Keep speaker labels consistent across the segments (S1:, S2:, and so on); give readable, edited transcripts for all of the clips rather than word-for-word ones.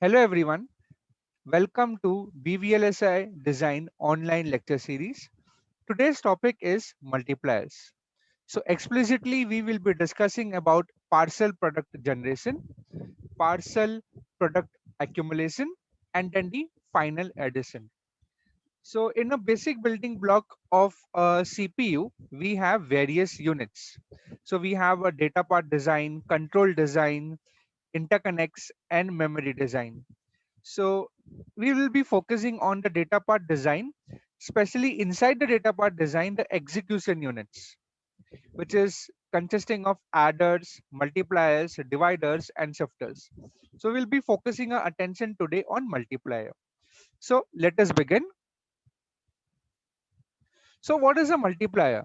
S1: Hello everyone, welcome to BVLSI Design online lecture series. Today's topic is multipliers. So explicitly we will be discussing about parcel product generation, parcel product accumulation, and then the final addition. So in a basic building block of a CPU, we have various units. So we have a data part design, control design, interconnects, and memory design. So we will be focusing on the data part design, especially inside the data part design, the execution units, which is consisting of adders, multipliers, dividers, and shifters. So we'll be focusing our attention today on multiplier. So let us begin. So what is a multiplier?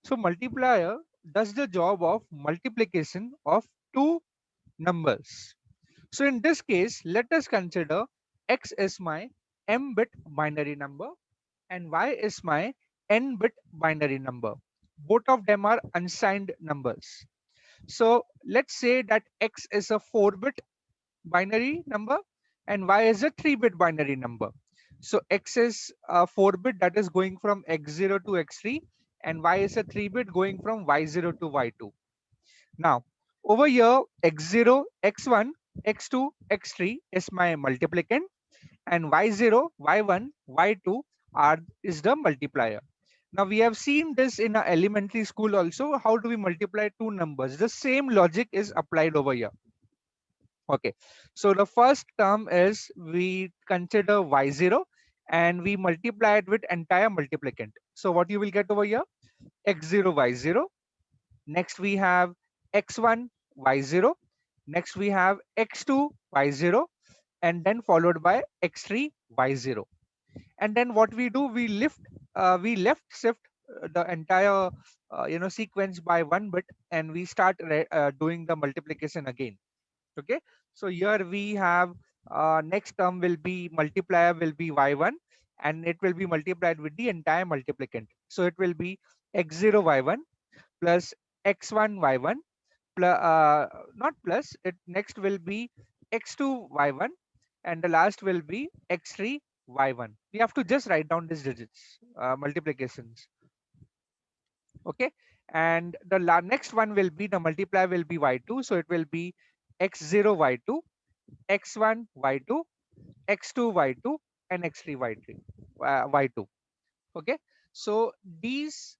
S1: So multiplier does the job of multiplication of two numbers. So in this case, let us consider x is my m bit binary number and y is my n bit binary number. Both of them are unsigned numbers. So let's say that x is a 4-bit binary number and y is a 3-bit binary number. So x is a 4-bit that is going from x0 to x3 and y is a 3-bit going from y0 to y2. Now over here x0, x1, x2, x3 is my multiplicand and y0, y1, y2 are is the multiplier. Now we have seen this in our elementary school also. How do we multiply two numbers? The same logic is applied over here. Okay, so the first term is we consider y0 and we multiply it with entire multiplicand. So what you will get over here? X0, y0. Next we have x1, y0. Next we have x2, y0, and then followed by x3, y0. And then what we do, we left shift the entire sequence by 1 bit, and we start doing the multiplication again. Okay, so here we have next term will be multiplier will be y1 and it will be multiplied with the entire multiplicand. So it will be x0 y1 plus x1 y1 plus not plus it, next will be x2 y1 and the last will be x3 y1. We have to just write down these digits, multiplications. Okay, and the next one will be the multiplier will be y2, so it will be x0 y2, x1 y2, x2 y2, and x3 y3 y2. Okay, so these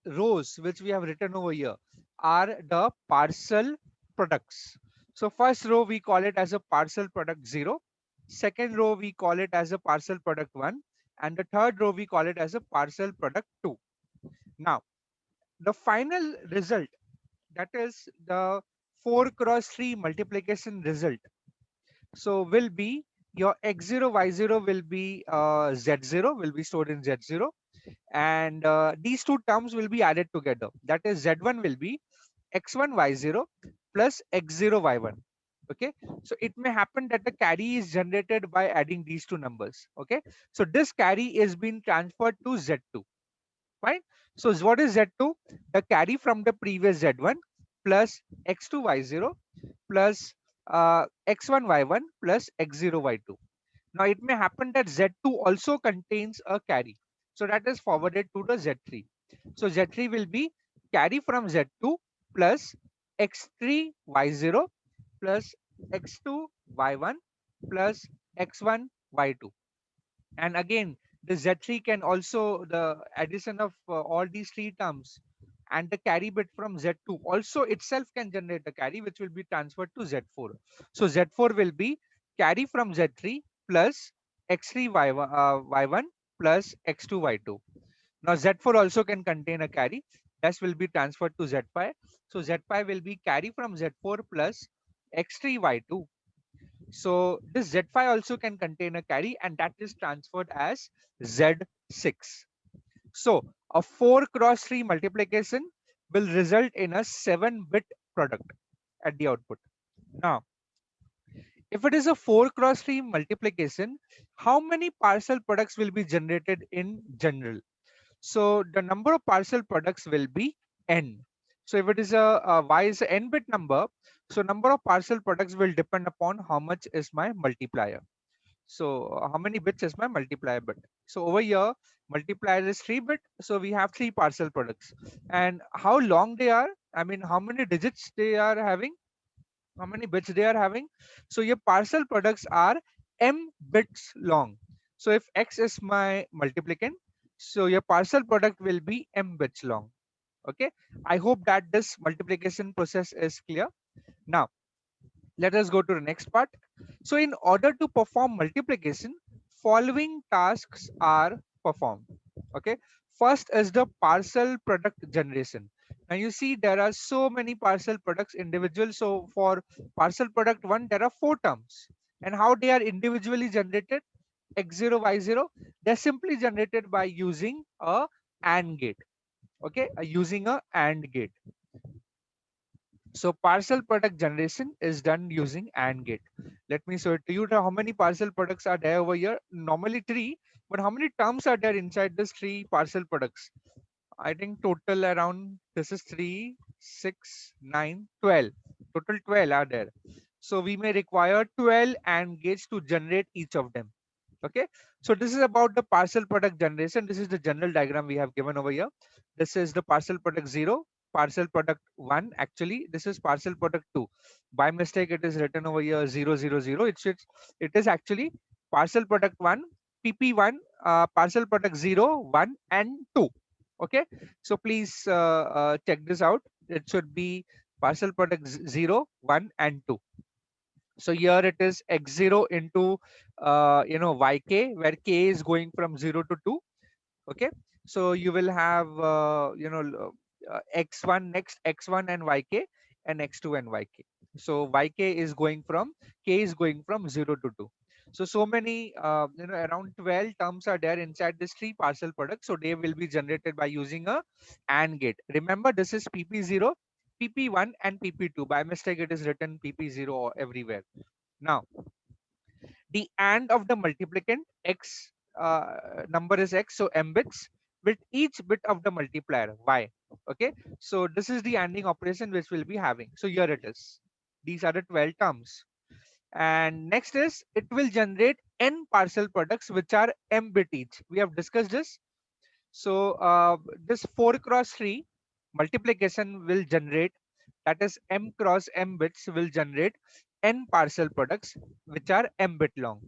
S1: rows which we have written over here are the parcel products. So first row we call it as a parcel product 0, second row we call it as a parcel product 1, and the third row we call it as a parcel product 2. Now the final result, that is the 4 cross 3 multiplication result, so will be your x0 y0 will be z0 will be stored in z0, and these two terms will be added together. That is z1 will be x1 y0 plus x0 y1. Okay, so it may happen that the carry is generated by adding these two numbers. Okay, so this carry is being transferred to z2. Fine. So what is z2? The carry from the previous z1 plus x2 y0 plus x1 y1 plus x0 y2. Now it may happen that z2 also contains a carry, so that is forwarded to the z3. So z3 will be carry from z2 plus x3 y0 plus x2 y1 plus x1 y2. And again, the z3 can also, the addition of all these three terms and the carry bit from z2 also itself can generate the carry, which will be transferred to z4. So z4 will be carry from z3 plus x3 y1 plus x2 y2. Now z4 also can contain a carry that will be transferred to z5. So z5 will be carry from z4 plus x3 y2. So this Z5 also can contain a carry and that is transferred as Z6. So a 4 cross 3 multiplication will result in a 7-bit product at the output. Now, if it is a 4 cross 3 multiplication, how many parcel products will be generated in general? So the number of parcel products will be n. So if it is a y is a n bit number, so number of partial products will depend upon how much is my multiplier. So how many bits is my multiplier bit? So over here, multiplier is 3 bit. So we have 3 partial products. And how long they are? I mean, how many digits they are having? How many bits they are having? So your partial products are m bits long. So if x is my multiplicand, so your partial product will be m bits long. Okay. I hope that this multiplication process is clear. Now, let us go to the next part. So in order to perform multiplication, following tasks are performed. Okay. First is the partial product generation. Now you see there are so many partial products individual. So for partial product one, there are 4 terms. And how they are individually generated? X0, Y0, they're simply generated by using a AND gate. Okay, using a AND gate. So partial product generation is done using AND gate. Let me show it to you. Now, how many partial products are there over here? Normally 3, but how many terms are there inside this 3 partial products? I think total around, this is 3, 6, 9, 12. Total 12 are there. So we may require 12 AND gates to generate each of them. Okay, so this is about the partial product generation. This is the general diagram we have given over here. This is the partial product 0, partial product 1. Actually this is partial product 2. By mistake it is written over here 0 0 0. It is actually partial product 1, pp1, partial product 0, 1 and 2. Okay, so please check this out. It should be partial product 0, 1 and 2. So here it is x0 into yk, where k is going from 0 to 2. Okay, so you will have x1 next, x1 and yk, and x2 and yk. So yk is going from, k is going from 0 to 2. So many around 12 terms are there inside this 3 partial products. So they will be generated by using a AND gate. Remember, this is pp0, pp1 and pp2. By mistake it is written pp0 everywhere. Now the AND of the multiplicand, x number is x, so m bits, with each bit of the multiplier y. Okay, so this is the ANDing operation which we'll be having. So here it is. These are the 12 terms. And next is, it will generate n partial products which are m bit each. We have discussed this. So this 4 cross 3 multiplication will generate, that is m cross m bits will generate n partial products which are m bit long.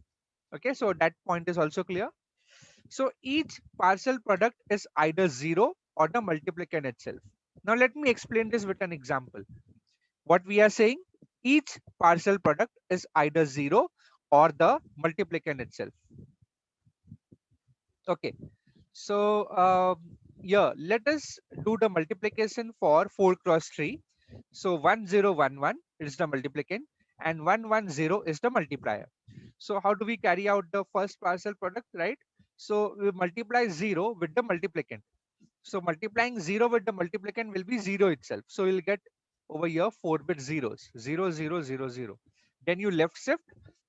S1: Okay, so that point is also clear. So each partial product is either 0 or the multiplicand itself. Now let me explain this with an example. What we are saying, each partial product is either 0 or the multiplicand itself. Okay, so yeah, let us do the multiplication for 4 cross 3. So 1011 is the multiplicand and 110 is the multiplier. So how do we carry out the first partial product, right? So we multiply 0 with the multiplicand. So multiplying 0 with the multiplicand will be 0 itself. So you'll get over here 4-bit zeros, 0 0 0 0. Then you left shift,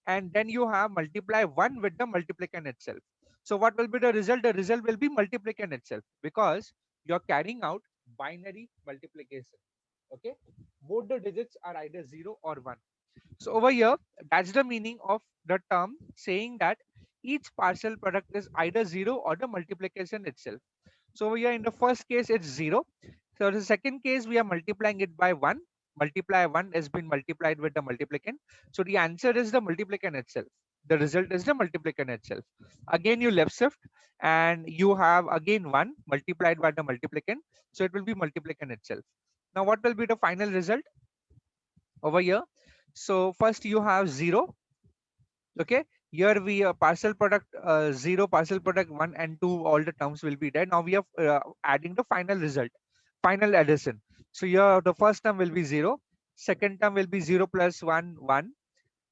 S1: and then you have multiply 1 with the multiplicand itself. So what will be the result? The result will be multiplicand itself, because you're carrying out binary multiplication. Okay, both the digits are either 0 or 1. So over here, that's the meaning of the term saying that each partial product is either 0 or the multiplication itself. So over here in the first case it's 0. So the second case we are multiplying it by 1. Multiply 1 has been multiplied with the multiplicand. So the answer is the multiplicand itself. The result is the multiplicand itself. Again you left shift and you have again 1 multiplied by the multiplicand. So it will be multiplicand itself. Now what will be the final result over here? So first you have 0. Okay, here we partial product 0, partial product 1 and 2, all the terms will be there. Now we are adding the final result, final addition. So here the first term will be 0, second term will be 0 plus 1 1,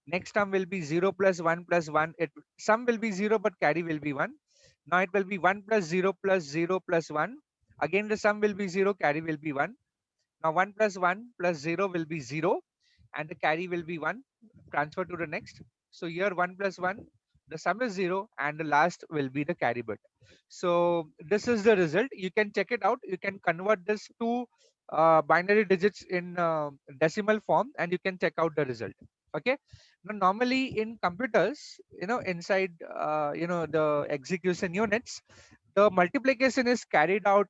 S1: next term will be 0 plus 1 plus 1. It sum will be 0 but carry will be 1. Now it will be 1 plus 0 plus 0 plus 1. Again the sum will be 0, carry will be 1. Now 1 plus 1 plus 0 will be 0 and the carry will be 1. Transfer to the next. So here 1 plus 1 the sum is 0, and the last will be the carry bit. So this is the result. You can check it out. You can convert this to binary digits in decimal form, and you can check out the result. Okay. Now normally in computers, inside the execution units, the multiplication is carried out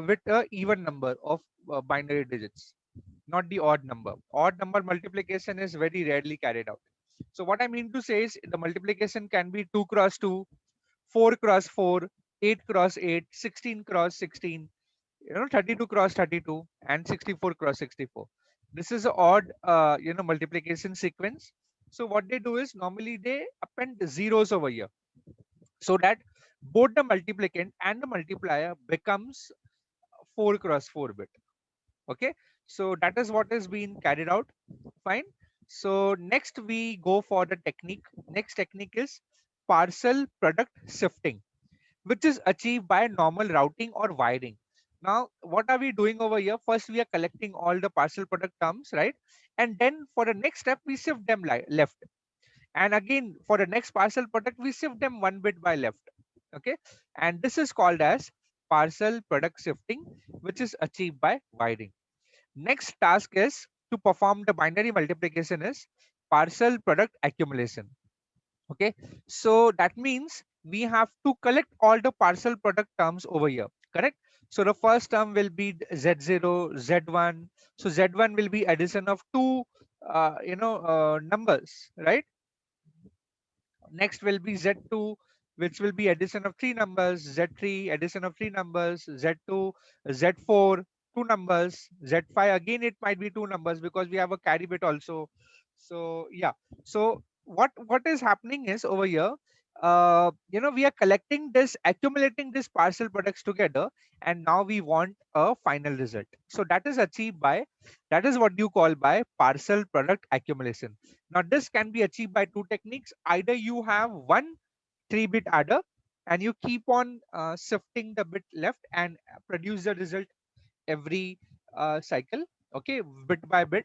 S1: with a even number of binary digits, not the odd number. Odd number multiplication is very rarely carried out. So what I mean to say is the multiplication can be 2 cross 2, 4 cross 4, 8 cross 8, 16 cross 16, 32 cross 32, and 64 cross 64. This is an odd multiplication sequence. So what they do is normally they append zeros over here, so that both the multiplicand and the multiplier becomes 4 cross 4 bit. Okay, so that is what is being carried out. Fine. So next we go for the technique. Next technique is parcel product shifting, which is achieved by normal routing or wiring. Now what are we doing over here? First we are collecting all the parcel product terms, right? And then for the next step we shift them left, and again for the next parcel product we shift them one bit by left. Okay, and this is called as parcel product shifting, which is achieved by wiring. Next task is to perform the binary multiplication is parcel product accumulation. Okay, so that means we have to collect all the parcel product terms over here, correct? So the first term will be z0, z1. So z1 will be addition of two numbers, right? Next will be Z2, which will be addition of three numbers, Z3, addition of three numbers, Z2, Z4, two numbers, Z5, again it might be two numbers because we have a carry bit also. So yeah, so what is happening is over here, we are collecting this, accumulating these parcel products together, and now we want a final result. So that is achieved by, that is what you call by parcel product accumulation. Now, this can be achieved by two techniques. Either you have one 3-bit adder and you keep on shifting the bit left and produce the result every cycle, okay, bit by bit.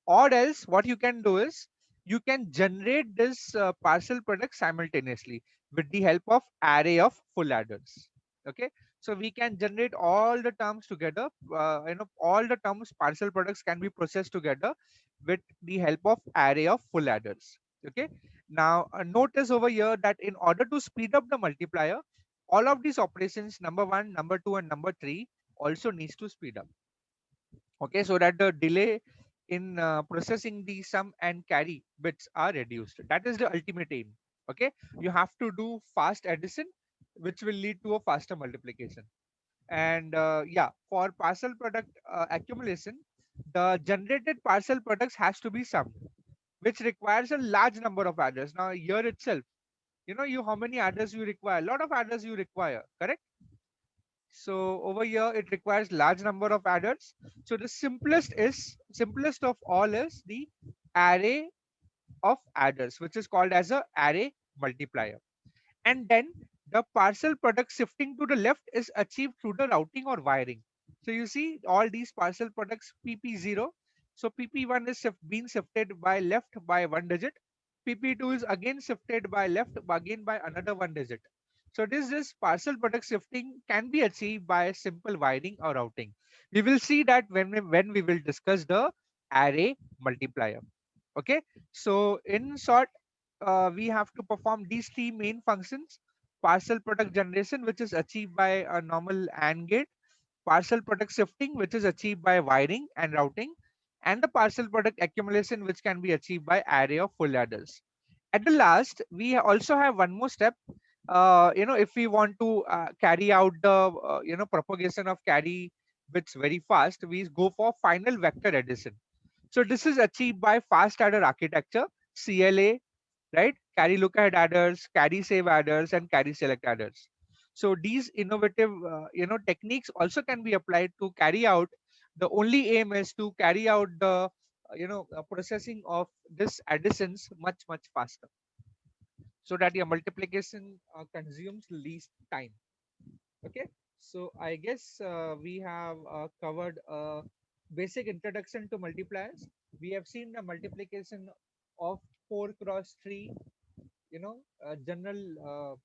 S1: Or else what you can do is you can generate this parcel product simultaneously with the help of array of full adders. Okay, so we can generate all the terms together. All the terms parcel products can be processed together with the help of array of full adders. Okay, now notice over here that in order to speed up the multiplier, all of these operations, number one, number two, and number three, also needs to speed up. Okay, so that the delay in processing the sum and carry bits are reduced. That is the ultimate aim. Okay, you have to do fast addition, which will lead to a faster multiplication. And yeah, for parcel product accumulation, the generated parcel products has to be summed, which requires a large number of adders. Now here itself, you how many adders you require? A lot of adders you require, correct? So over here it requires large number of adders. So the simplest of all is the array of adders, which is called as a array multiplier. And then the parcel product shifting to the left is achieved through the routing or wiring. So you see all these parcel products pp0. So pp1 is being shifted by left by one digit. pp2 is again shifted by left again by another one digit. So this parcel product shifting can be achieved by simple wiring or routing. We will see that when we will discuss the array multiplier. Okay, so in short, we have to perform these three main functions: parcel product generation, which is achieved by a normal AND gate; parcel product shifting, which is achieved by wiring and routing; and the parcel product accumulation, which can be achieved by array of full adders. At the last, we also have one more step. If we want to carry out the propagation of carry bits very fast, we go for final vector addition. So this is achieved by fast adder architecture, CLA, right? Carry look ahead adders, carry save adders, and carry select adders. So these innovative techniques also can be applied to carry out. The only aim is to carry out the processing of this additions much faster, so that your multiplication consumes least time. Okay, so I guess we have covered a basic introduction to multipliers. We have seen the multiplication of 4 cross 3, general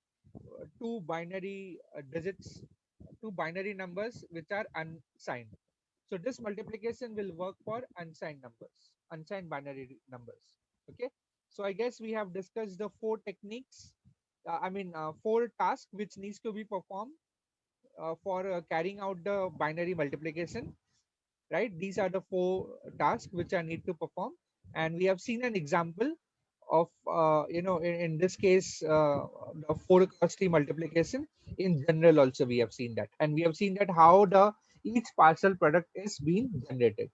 S1: two binary digits, two binary numbers which are unsigned. So this multiplication will work for unsigned numbers, unsigned binary numbers. Okay. So I guess we have discussed the four techniques. Four tasks which needs to be performed for carrying out the binary multiplication. Right. These are the four tasks which I need to perform, and we have seen an example of in this case the 4 cross 3 multiplication. In general also we have seen that, and we have seen that how the each partial product is being generated.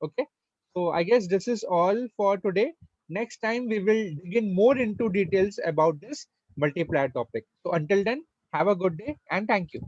S1: Okay, so I guess this is all for today. Next time we will dig in more into details about this multiplier topic. So until then, have a good day and thank you.